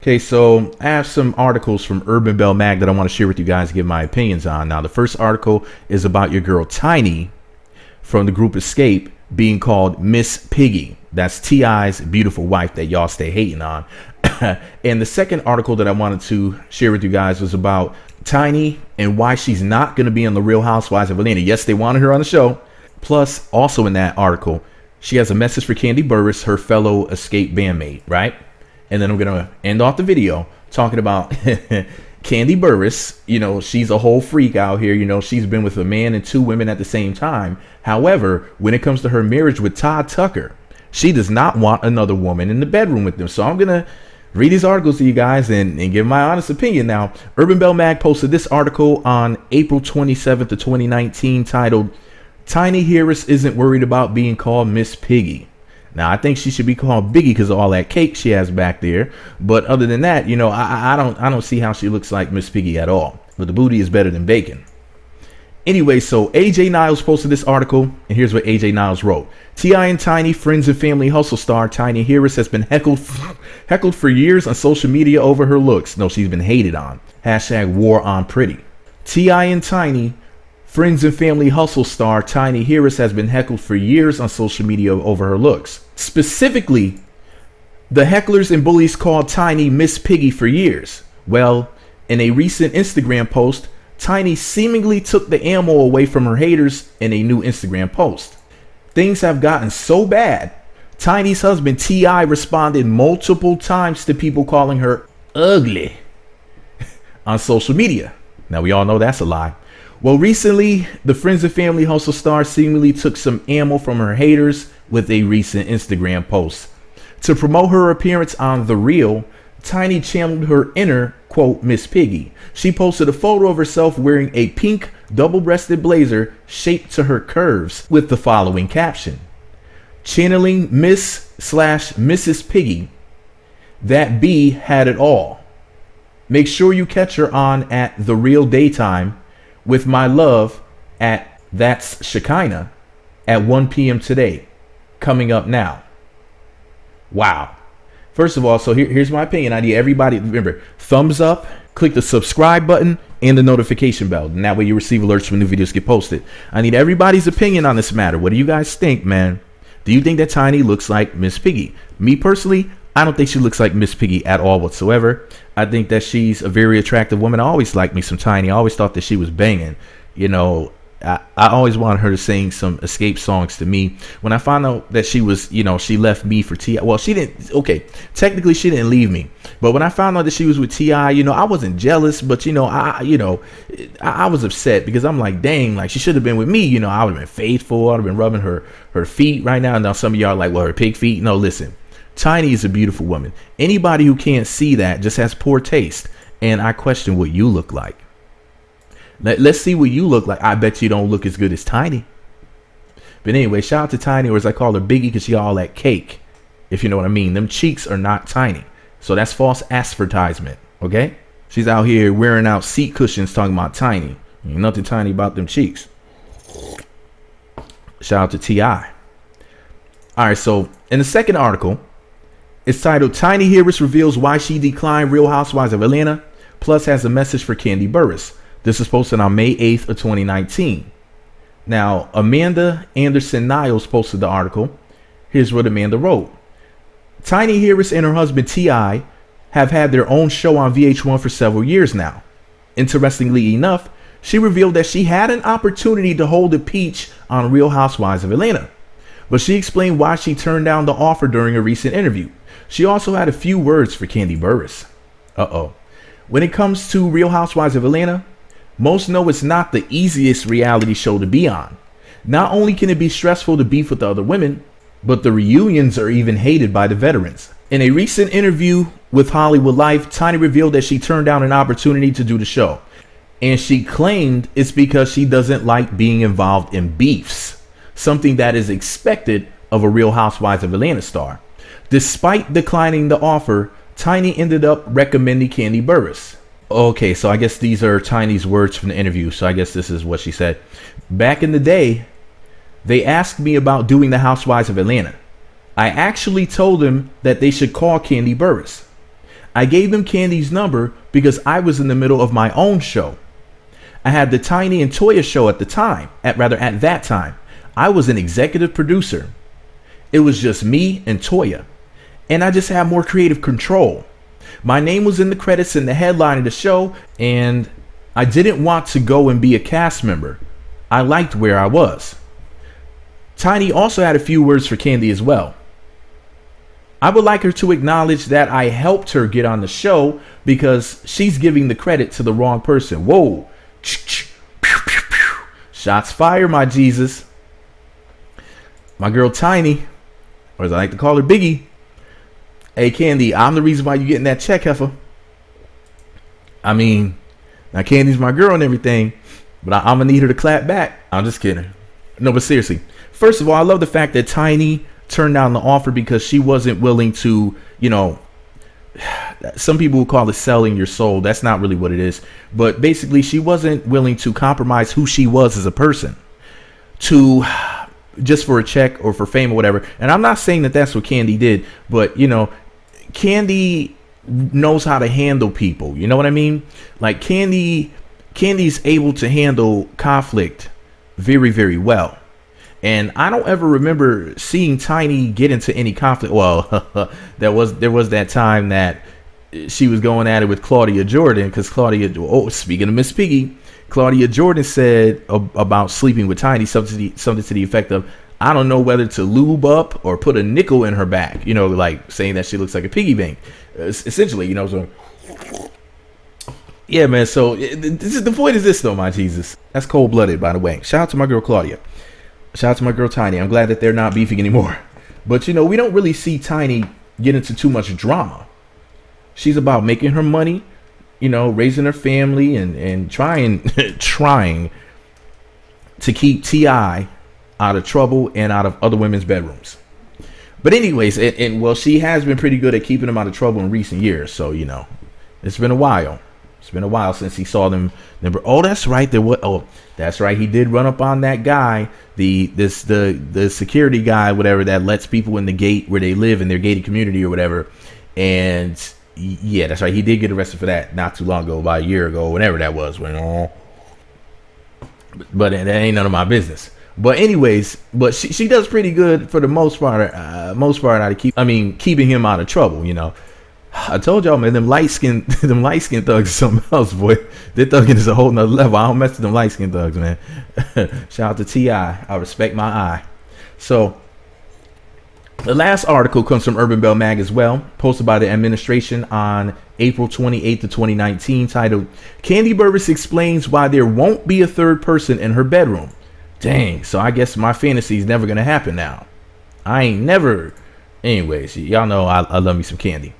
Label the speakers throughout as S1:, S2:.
S1: Okay, so I have some articles from Urban Bell Mag that I want to share with you guys and give my opinions on. Now, the first article is about your girl Tiny from the group Xscape being called Ms Piggy. That's T.I.'s beautiful wife that y'all stay hating on. And the second article that I wanted to share with you guys was about Tiny and why she's not going to be on the Real Housewives of Atlanta. Yes, they wanted her on the show. Plus, also in that article, she has a message for Kandi Burruss, her fellow Xscape bandmate, right? And then I'm going to end off the video talking about Kandi Burruss. You know, she's a whole freak out here. You know, she's been with a man and two women at the same time. However, when it comes to her marriage with Todd Tucker, she does not want another woman in the bedroom with them. So I'm going to read these articles to you guys and give my honest opinion. Now, Urban Bell Mag posted this article on April 27th of 2019 titled, "Tiny Harris isn't worried about being called Ms Piggy." Now, I think she should be called Biggie because of all that cake she has back there. But other than that, you know, I don't see how she looks like Ms Piggy at all. But the booty is better than bacon. Anyway, so AJ Niles posted this article, and here's what AJ Niles wrote. T.I. and Tiny, friends and family hustle star Tiny Harris has been heckled for years on social media over her looks. No, she's been hated on. Hashtag war on pretty. T.I. and Tiny, friends and family hustle star Tiny Harris has been heckled for years on social media over her looks. Specifically, the hecklers and bullies called Tiny Ms Piggy for years. Well, in a recent Instagram post, Tiny seemingly took the ammo away from her haters in a new Instagram post. Things have gotten so bad, Tiny's husband T.I. responded multiple times to people calling her ugly on social media. Now, we all know that's a lie. Well, recently, the friends and family hustle star seemingly took some ammo from her haters with a recent Instagram post. To promote her appearance on The Real, Tiny channeled her inner, quote, Ms Piggy. She posted a photo of herself wearing a pink double-breasted blazer shaped to her curves with the following caption. Channeling Miss/Mrs. Piggy, that B had it all. Make sure you catch her on at The Real Daytime with my love at That's Shekinah at 1 p.m. today. Coming up now. Wow. First of all, so here's my opinion. I need everybody, remember, thumbs up, click the subscribe button and the notification bell. And that way you receive alerts when new videos get posted. I need everybody's opinion on this matter. What do you guys think, man? Do you think that Tiny looks like Ms Piggy? Me personally, I don't think she looks like Ms Piggy at all whatsoever. I think that she's a very attractive woman. I always liked me some Tiny. I always thought that she was banging. You know, I always wanted her to sing some Xscape songs to me. When I found out that she was, you know, she left me for T.I. Well, she didn't. Okay, technically she didn't leave me. But when I found out that she was with T.I., you know, I wasn't jealous. But, you know, I was upset because I'm like, dang, like she should have been with me. You know, I would have been faithful. I would have been rubbing her feet right now. Now some of y'all are like, well, her pig feet. No, listen. Tiny is a beautiful woman. Anybody who can't see that just has poor taste. And I question what you look like. Let's see what you look like. I bet you don't look as good as Tiny. But anyway, shout out to Tiny, or as I call her, Biggie, because she all that cake. If you know what I mean. Them cheeks are not tiny. So that's false advertisement. Okay? She's out here wearing out seat cushions talking about Tiny. Ain't nothing tiny about them cheeks. Shout out to T.I. Alright, so in the second article, it's titled Tiny Harris reveals why she declined Real Housewives of Atlanta, plus has a message for Kandi Burruss. This is posted on May 8th of 2019. Now, Amanda Anderson Niles posted the article. Here's what Amanda wrote. Tiny Harris and her husband T.I. have had their own show on VH1 for several years now. Interestingly enough, she revealed that she had an opportunity to hold a peach on Real Housewives of Atlanta. But she explained why she turned down the offer during a recent interview. She also had a few words for Kandi Burruss. When it comes to Real Housewives of Atlanta, most know it's not the easiest reality show to be on. Not only can it be stressful to beef with the other women, but the reunions are even hated by the veterans. In a recent interview with Hollywood Life, Tiny revealed that she turned down an opportunity to do the show. And she claimed it's because she doesn't like being involved in beefs, something that is expected of a Real Housewives of Atlanta star. Despite declining the offer, Tiny ended up recommending Kandi Burruss. Okay, so I guess these are Tiny's words from the interview. So I guess this is what she said. Back in the day, they asked me about doing the Housewives of Atlanta. I actually told them that they should call Kandi Burruss. I gave them Kandi's number because I was in the middle of my own show. I had the Tiny and Toya show at the time, at that time. I was an executive producer. It was just me and Toya. And I just had more creative control. My name was in the credits and the headline of the show, and I didn't want to go and be a cast member. I liked where I was. Tiny also had a few words for Kandi as well. I would like her to acknowledge that I helped her get on the show because she's giving the credit to the wrong person. Whoa. Shots fired, my Jesus. My girl Tiny, or as I like to call her, Biggie. Hey, Kandi, I'm the reason why you're getting that check, heifer. I mean, now Kandi's my girl and everything, but I'm going to need her to clap back. I'm just kidding. No, but seriously. First of all, I love the fact that Tiny turned down the offer because she wasn't willing to, you know, some people would call it selling your soul. That's not really what it is. But basically, she wasn't willing to compromise who she was as a person to just for a check or for fame or whatever. And I'm not saying that that's what Kandi did, but, you know, Kandi knows how to handle people. You know what I mean? Like Kandi's able to handle conflict very, very well. And I don't ever remember seeing Tiny get into any conflict. Well, there was that time that she was going at it with Claudia Jordan because speaking of Ms Piggy, Claudia Jordan said about sleeping with Tiny something to the effect of, I don't know whether to lube up or put a nickel in her back. You know, like saying that she looks like a piggy bank, essentially. You know, so yeah, man. So the point is this, though, my Jesus. That's cold blooded, by the way. Shout out to my girl Claudia. Shout out to my girl Tiny. I'm glad that they're not beefing anymore. But, you know, we don't really see Tiny get into too much drama. She's about making her money, you know, raising her family and trying to keep T.I. out of trouble and out of other women's bedrooms. But anyways, well, she has been pretty good at keeping them out of trouble in recent years. So, you know, it's been a while. It's been a while since he saw them. Oh, that's right. That's right. He did run up on that guy, the security guy, whatever, that lets people in the gate where they live in their gated community or whatever. And yeah, that's right. He did get arrested for that not too long ago, about a year ago, whenever that was. But that ain't none of my business. But anyways, but she does pretty good for the most part. Out of keeping him out of trouble. You know. I told y'all, man, them light skinned thugs are something else, boy. Their thugging is a whole nother level. I don't mess with them light skinned thugs, man. Shout out to T.I. I respect my eye. So the last article comes from Urban Bell Mag as well, posted by the administration on April 28th of 2019, titled Kandi Burruss explains why there won't be a third person in her bedroom. Dang, so I guess my fantasy is never gonna happen now. I ain't never. Anyways, y'all know I love me some Kandi.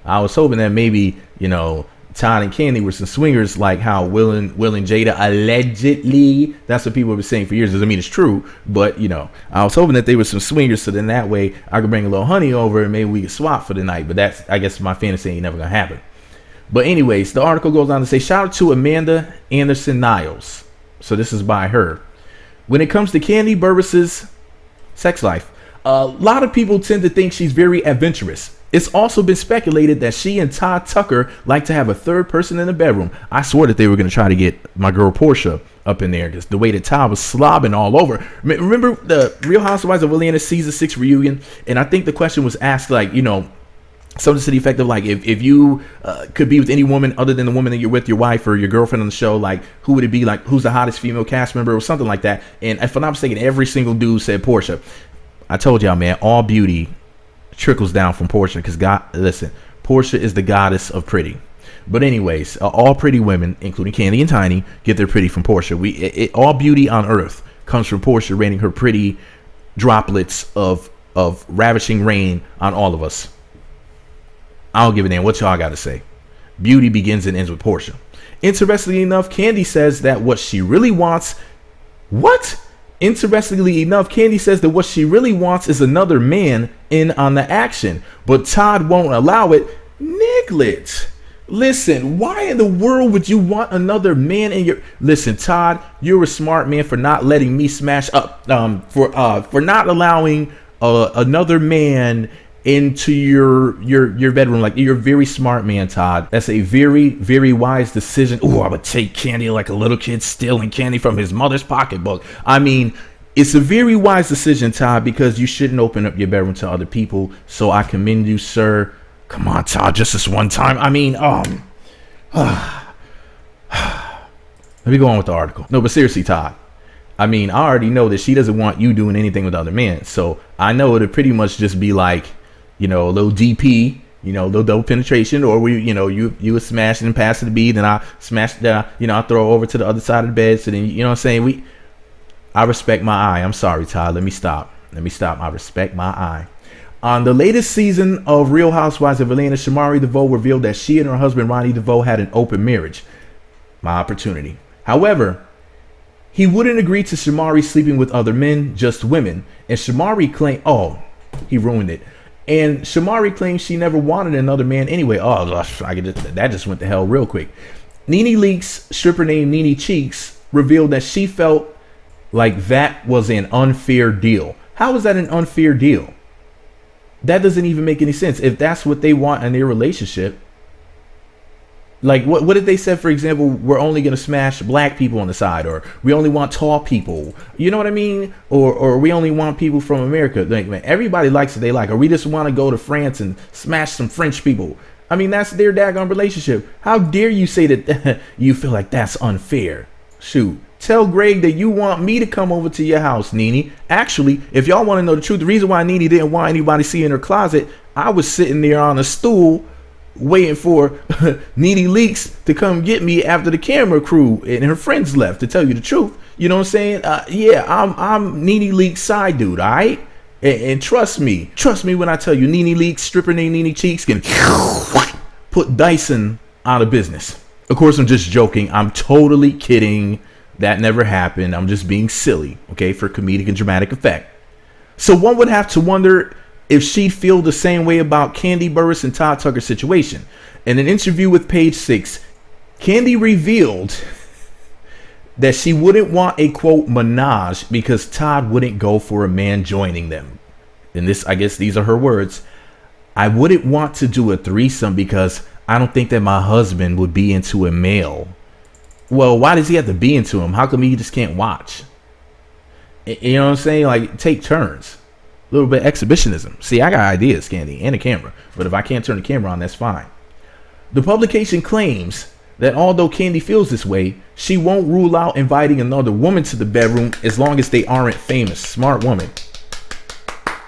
S1: I was hoping that maybe, you know, Todd and Kandi were some swingers, like how Will and Jada allegedly. That's what people have been saying for years. Doesn't mean it's true, but, you know, I was hoping that they were some swingers, so then that way I could bring a little honey over and maybe we could swap for the night. But that's, I guess, my fantasy ain't never gonna happen. But anyways, the article goes on to say, shout out to Amanda Anderson Niles. So this is by her. When it comes to Kandi Burruss's sex life, a lot of people tend to think she's very adventurous. It's also been speculated that she and Todd Tucker like to have a third person in the bedroom. I swore that they were going to try to get my girl Portia up in there because the way that Todd was slobbing all over. Remember the Real Housewives of Atlanta season 6 reunion? And I think the question was asked, like, you know, something to the effect of, like, if you could be with any woman other than the woman that you're with, your wife or your girlfriend on the show, like, who would it be? Like, who's the hottest female cast member or something like that? And if I'm not mistaken, every single dude said Portia. I told y'all, man, all beauty trickles down from Portia because Portia is the goddess of pretty. But anyways, all pretty women, including Kandi and Tiny, get their pretty from Portia. All beauty on earth comes from Portia raining her pretty droplets of ravishing rain on all of us. I don't give a damn what y'all got to say. Beauty begins and ends with Portia. Interestingly enough, Kandi says that what she really wants. Interestingly enough, Kandi says that what she really wants is another man in on the action, but Todd won't allow it. Niglet. Listen, why in the world would you want another man in your... Listen, Todd, you're a smart man for not letting me smash up, for not allowing another man into your bedroom. Like, you're a very smart man, Todd. That's a very, very wise decision. Oh, I would take candy like a little kid stealing candy from his mother's pocketbook. I mean, it's a very wise decision, Todd, because you shouldn't open up your bedroom to other people. So I commend you, sir. Come on, Todd, just this one time. I mean, let me go on with the article. No, but seriously, Todd, I mean, I already know that she doesn't want you doing anything with other men. So I know it'll pretty much just be like, a little DP, a little double penetration, or you would smash it and pass it to B, then I smash it down, I throw it over to the other side of the bed. So then, you know what I'm saying? I respect my eye. I'm sorry, Todd. Let me stop. I respect my eye. On the latest season of Real Housewives of Atlanta, Shamari DeVoe revealed that she and her husband, Ronnie DeVoe, had an open marriage. My opportunity. However, he wouldn't agree to Shamari sleeping with other men, just women. And Shamari claimed, he ruined it. And Shamari claims she never wanted another man anyway. That just went to hell real quick. Nene Leakes, stripper named Nene Cheeks, revealed that she felt like that was an unfair deal. How is that an unfair deal? That doesn't even make any sense. If that's what they want in their relationship, like what if they said, for example, we're only going to smash black people on the side, or we only want tall people, you know what I mean? Or we only want people from America. Like, man, everybody likes what they like. Or we just want to go to France and smash some French people. I mean, that's their daggone relationship. How dare you say that you feel like that's unfair? Shoot. Tell Greg that you want me to come over to your house, Nene. Actually, if y'all want to know the truth, the reason why Nene didn't want anybody seeing her closet, I was sitting there on a stool waiting for Nene Leakes to come get me after the camera crew and her friends left, to tell you the truth. You know what I'm saying? I'm Nene Leakes' side dude, all right? And trust me when I tell you, Nene Leakes, stripper named Nene Cheeks, can put Dyson out of business. Of course, I'm just joking. I'm totally kidding. That never happened. I'm just being silly, okay, for comedic and dramatic effect. So one would have to wonder if she'd feel the same way about Kandi Burruss and Todd Tucker's situation. In an interview with Page 6, Kandi revealed that she wouldn't want a, quote, menage because Todd wouldn't go for a man joining them. And this, I guess these are her words. I wouldn't want to do a threesome because I don't think that my husband would be into a male. Well, why does he have to be into him? How come he just can't watch? You know what I'm saying? Like, take turns. A little bit of exhibitionism. See, I got ideas, Kandi, and a camera. But if I can't turn the camera on, that's fine. The publication claims that although Kandi feels this way, she won't rule out inviting another woman to the bedroom as long as they aren't famous. Smart woman.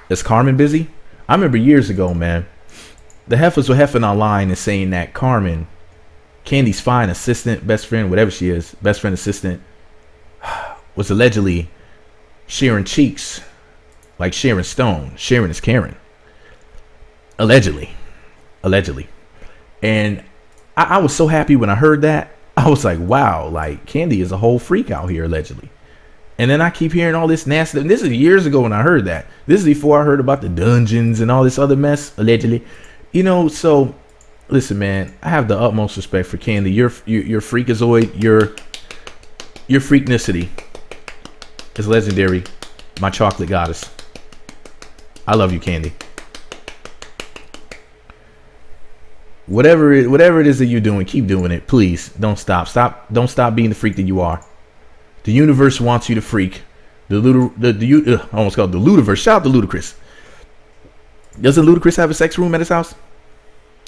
S1: Is Carmen busy? I remember years ago, man, the heifers were heffing online and saying that Carmen, Kandi's fine assistant, best friend, whatever she is, best friend assistant, was allegedly sharing cheeks like Sharon Stone. Sharon is Karen. Allegedly. And I was so happy when I heard that. I was like, wow, like Kandi is a whole freak out here, allegedly. And then I keep hearing all this nasty. And this is years ago when I heard that. This is before I heard about the dungeons and all this other mess, allegedly. So listen, man, I have the utmost respect for Kandi. Your freakazoid, your freaknicity is legendary. My chocolate goddess. I love you, Kandi. Whatever it is that you're doing, keep doing it. Please don't stop. Don't stop being the freak that you are. The universe wants you to freak. I almost called it the Ludiverse. Shout out to Ludacris. Doesn't Ludacris have a sex room at his house?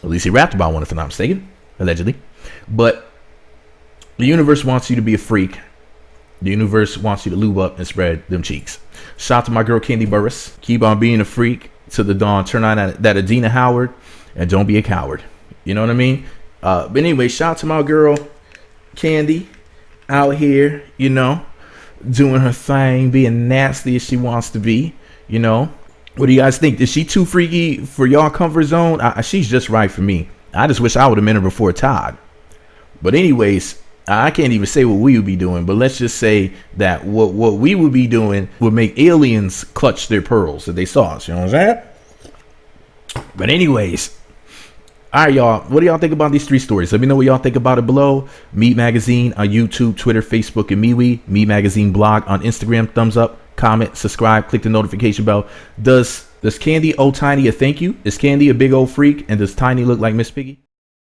S1: At least he rapped about one, if I'm not mistaken, allegedly. But the universe wants you to be a freak. The universe wants you to lube up and spread them cheeks. Shout out to my girl Kandi Burruss. Keep on being a freak to the dawn. Turn on that Adina Howard, and don't be a coward. You know what I mean? But anyway, shout out to my girl Kandi, out here, doing her thing, being nasty as she wants to be. What do you guys think? Is she too freaky for y'all comfort zone? She's just right for me. I just wish I would have met her before Todd. But anyways, I can't even say what we would be doing, but let's just say that what we would be doing would make aliens clutch their pearls if they saw us. You know what I'm saying? But anyways, all right, y'all. What do y'all think about these three stories? Let me know what y'all think about it below. Meat Magazine on YouTube, Twitter, Facebook, and MeWe. Meat Magazine blog on Instagram. Thumbs up, comment, subscribe, click the notification bell. Does Does Kandi owe Tiny a thank you? Is Kandi a big old freak? And does Tiny look like Ms Piggy?